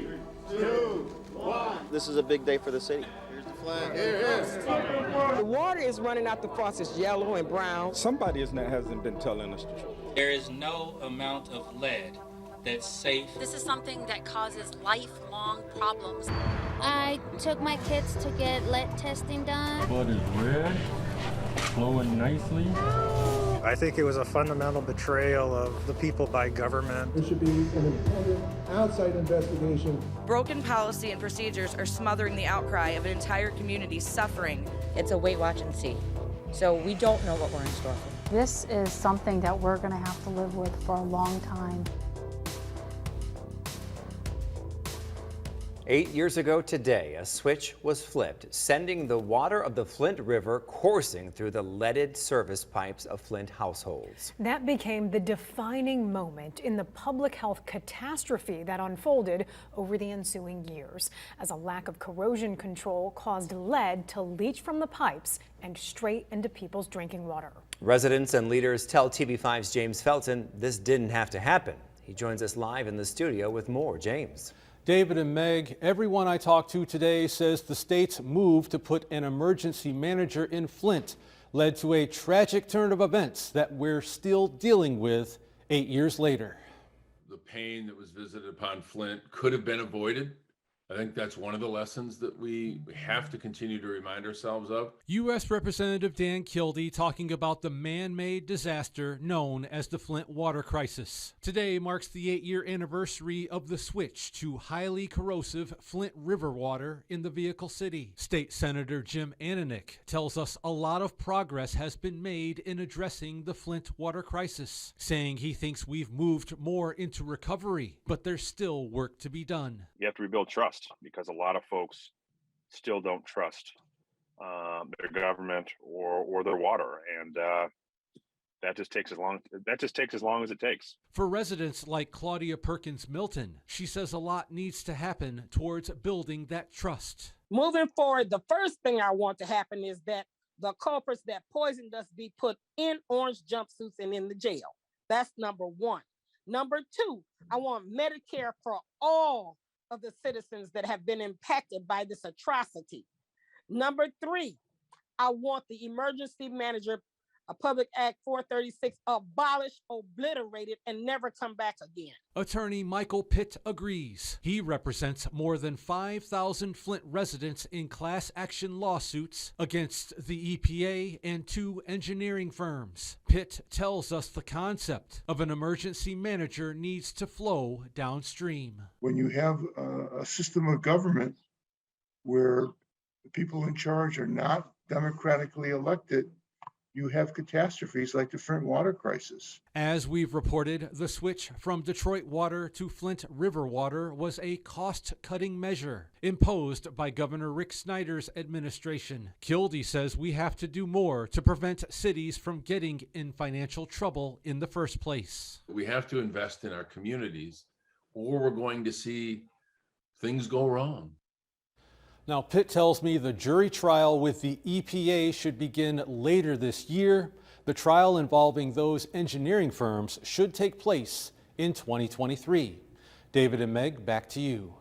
3, 2, 1. This is a big day for the city. Here's the flag. Here it is. The water is running out the faucets yellow and brown. Somebody hasn't been telling us the truth. There is no amount of lead that's safe. This is something that causes lifelong problems. I took my kids to get lead testing done. Blood is red, flowing nicely. I think it was a fundamental betrayal of the people by government. There should be an independent, outside investigation. Broken policy and procedures are smothering the outcry of an entire community suffering. It's a wait, watch, and see. So we don't know what we're in store for. This is something that we're going to have to live with for a long time. 8 years ago today, a switch was flipped, sending the water of the Flint River coursing through the leaded service pipes of Flint households. That became the defining moment in the public health catastrophe that unfolded over the ensuing years, as a lack of corrosion control caused lead to leach from the pipes and straight into people's drinking water. Residents and leaders tell TV5's James Felton this didn't have to happen. He joins us live in the studio with more. James. David and Meg, everyone I talked to today says the state's move to put an emergency manager in Flint led to a tragic turn of events that we're still dealing with 8 years later. The pain that was visited upon Flint could have been avoided. I think that's one of the lessons that we have to continue to remind ourselves of. U.S. Representative Dan Kildee talking about the man-made disaster known as the Flint water crisis. Today marks the 8-year anniversary of the switch to highly corrosive Flint River water in the Vehicle City. State Senator Jim Ananich tells us a lot of progress has been made in addressing the Flint water crisis, saying he thinks we've moved more into recovery, but there's still work to be done. You have to rebuild trust, because a lot of folks still don't trust their government or their water, and that just takes as long as it takes. For residents like Claudia Perkins Milton, she says a lot needs to happen towards building that trust. Moving forward, the first thing I want to happen is that the culprits that poisoned us be put in orange jumpsuits and in the jail. That's number one. Number two, I want Medicare for all of the citizens that have been impacted by this atrocity. Number three, I want the emergency manager, Public Act 436, abolished, obliterated, and never come back again. Attorney Michael Pitt agrees. He represents more than 5,000 Flint residents in class action lawsuits against the EPA and 2 engineering firms. Pitt tells us the concept of an emergency manager needs to flow downstream. When you have a system of government where the people in charge are not democratically elected, you have catastrophes like the Flint water crisis. As we've reported, the switch from Detroit water to Flint River water was a cost-cutting measure imposed by Governor Rick Snyder's administration. Kildee says we have to do more to prevent cities from getting in financial trouble in the first place. We have to invest in our communities, or we're going to see things go wrong. Now, Pitt tells me the jury trial with the EPA should begin later this year. The trial involving those engineering firms should take place in 2023. David and Meg, back to you.